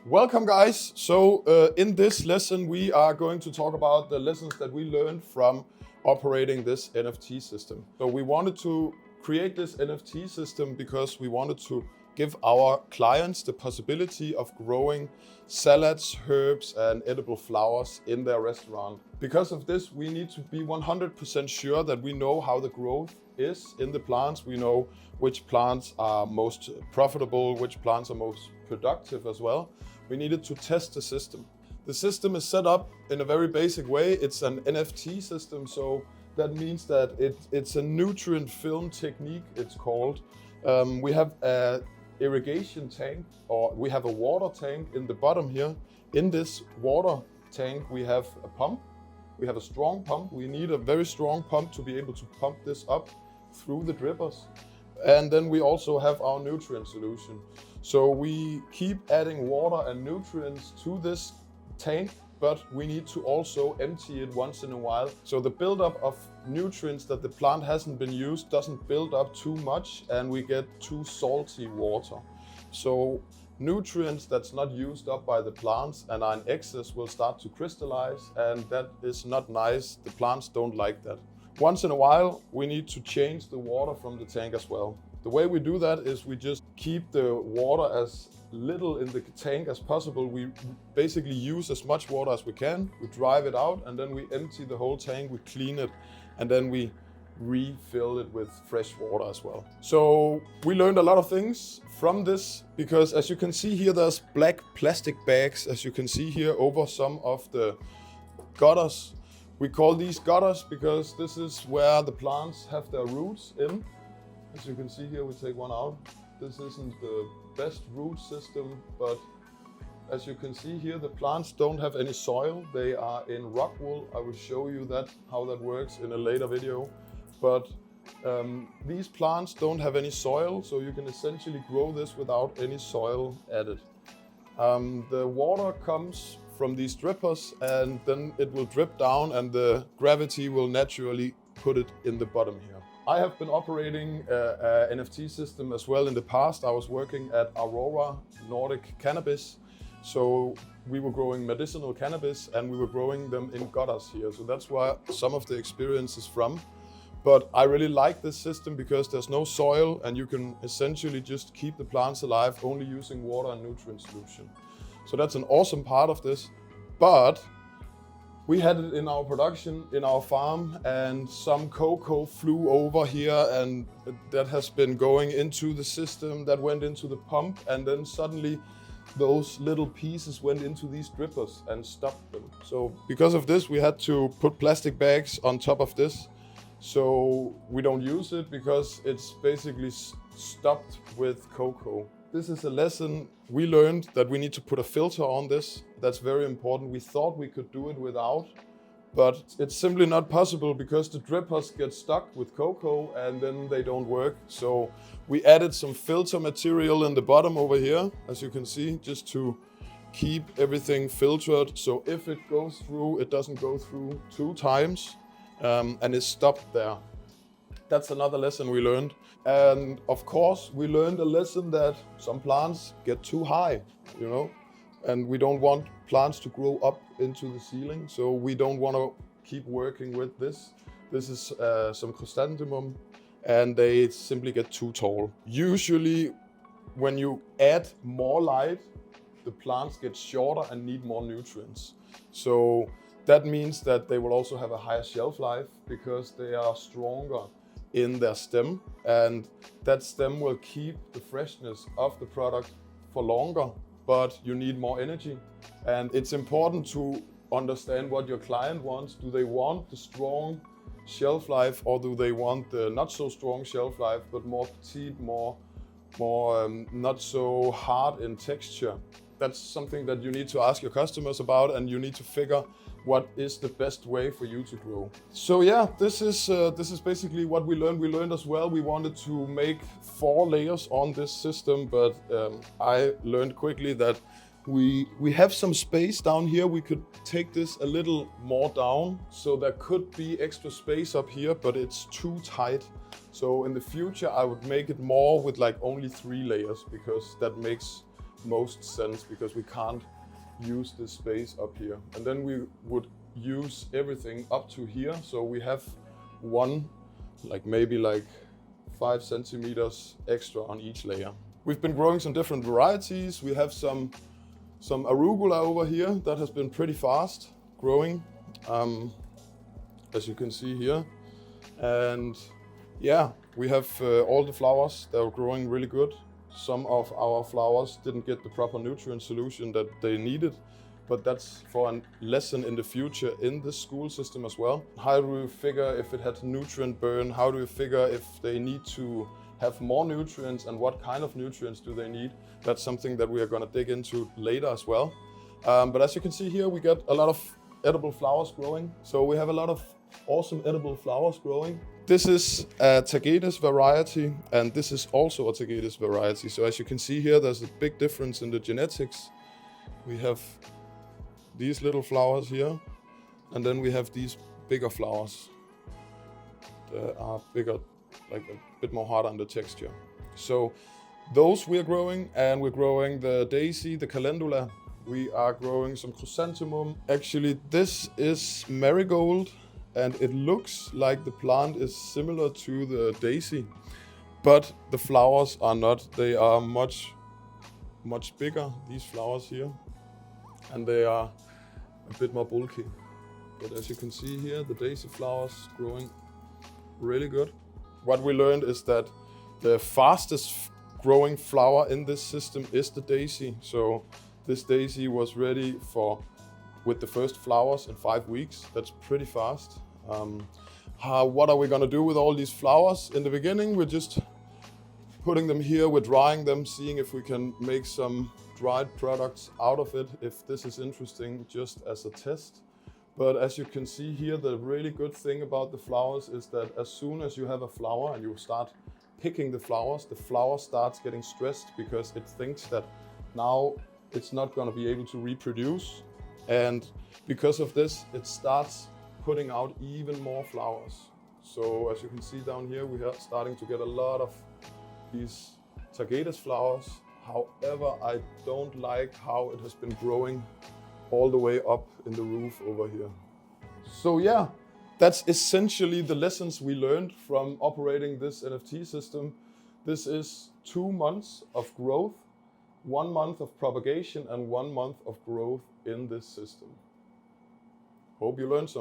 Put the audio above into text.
Welcome guys. So in this lesson we are going to talk about the lessons that we learned from operating this NFT system. So we wanted to create this NFT system because we wanted to give our clients the possibility of growing salads, herbs and edible flowers in their restaurant. Because of this, we need to be 100% sure that we know how the growth is in the plants. We know which plants are most profitable, which plants are most productive as well. We needed to test the system. The system is set up in a very basic way. It's an NFT system, so that means that it's a nutrient film technique, it's called. We have an irrigation tank, or we have a water tank in the bottom here. In this water tank, we have a pump. We have a strong pump. We need a very strong pump to be able to pump this up through the drippers. And then we also have our nutrient solution. So we keep adding water and nutrients to this tank, but we need to also empty it once in a while. So the buildup of nutrients that the plant hasn't been used doesn't build up too much and we get too salty water. So nutrients that's not used up by the plants and are in excess will start to crystallize, and that is not nice. The plants don't like that. Once in a while, we need to change the water from the tank as well. The way we do that is we just keep the water as little in the tank as possible. We basically use as much water as we can. We drive it out and then we empty the whole tank, we clean it, and then we refill it with fresh water as well. So we learned a lot of things from this, because as you can see here, there's black plastic bags, as you can see here, over some of the gutters. We call these gutters because this is where the plants have their roots in. As you can see here, we take one out. This isn't the best root system, but as you can see here, the plants don't have any soil. They are in rock wool. I will show you how that works in a later video. But these plants don't have any soil, so you can essentially grow this without any soil added. The water comes from these drippers and then it will drip down and the gravity will naturally put it in the bottom here. I have been operating an NFT system as well in the past. I was working at Aurora Nordic Cannabis. So we were growing medicinal cannabis and we were growing them in gutters here. So that's where some of the experience is from. But I really like this system because there's no soil and you can essentially just keep the plants alive only using water and nutrient solution. So that's an awesome part of this. But we had it in our production, in our farm, and some cocoa flew over here and that has been going into the system, that went into the pump, and then suddenly those little pieces went into these drippers and stopped them. So because of this, we had to put plastic bags on top of this. So we don't use it because it's basically stopped with cocoa. This is a lesson we learned, that we need to put a filter on this. That's very important. We thought we could do it without, but it's simply not possible because the drippers get stuck with cocoa and then they don't work. So we added some filter material in the bottom over here, as you can see, just to keep everything filtered. So if it goes through, it doesn't go through 2 times and it's stopped there. That's another lesson we learned. And of course, we learned a lesson that some plants get too high, and we don't want plants to grow up into the ceiling. So we don't want to keep working with this. This is some chrysanthemum and they simply get too tall. Usually when you add more light, the plants get shorter and need more nutrients. So that means that they will also have a higher shelf life because they are stronger in their stem, and that stem will keep the freshness of the product for longer, but you need more energy. And it's important to understand what your client wants. Do they want the strong shelf life, or do they want the not so strong shelf life but more petite, more not so hard in texture? That's something that you need to ask your customers about, and you need to figure what is the best way for you to grow. So yeah, this is basically what we learned. We learned as well, we wanted to make 4 layers on this system, but I learned quickly that we have some space down here. We could take this a little more down, so there could be extra space up here, but it's too tight. So in the future, I would make it more with like only 3 layers, because that makes most sense because we can't use this space up here. And then we would use everything up to here. So we have one, maybe 5 centimeters extra on each layer. We've been growing some different varieties. We have some arugula over here that has been pretty fast growing, as you can see here. And yeah, we have all the flowers that are growing really good. Some of our flowers didn't get the proper nutrient solution that they needed, but that's for a lesson in the future in this school system as well. How do we figure if it had nutrient burn? How do we figure if they need to have more nutrients and what kind of nutrients do they need? That's something that we are going to dig into later as well. But as you can see here, we get a lot of edible flowers growing. So we have a lot of awesome edible flowers growing. This is a Tagetes variety, and this is also a Tagetes variety. So as you can see here, there's a big difference in the genetics. We have these little flowers here, and then we have these bigger flowers that are bigger, a bit more hard on the texture. So those we're growing, and we're growing the daisy, the calendula. We are growing some chrysanthemum. Actually, this is marigold, and it looks like the plant is similar to the daisy, but the flowers are not. They are much bigger, these flowers here, and they are a bit more bulky. But as you can see here, the daisy flowers growing really good. What we learned is that the fastest growing flower in this system is the daisy. So this daisy was ready with the first flowers in 5 weeks. That's pretty fast. What are we gonna do with all these flowers? In the beginning, we're just putting them here, we're drying them, seeing if we can make some dried products out of it, if this is interesting, just as a test. But as you can see here, the really good thing about the flowers is that as soon as you have a flower and you start picking the flower starts getting stressed because it thinks that now it's not going to be able to reproduce. And because of this, it starts putting out even more flowers. So as you can see down here, we are starting to get a lot of these Tagetes flowers. However, I don't like how it has been growing all the way up in the roof over here. So yeah, that's essentially the lessons we learned from operating this NFT system. This is 2 months of growth, 1 month of propagation, and 1 month of growth in this system. Hope you learned something.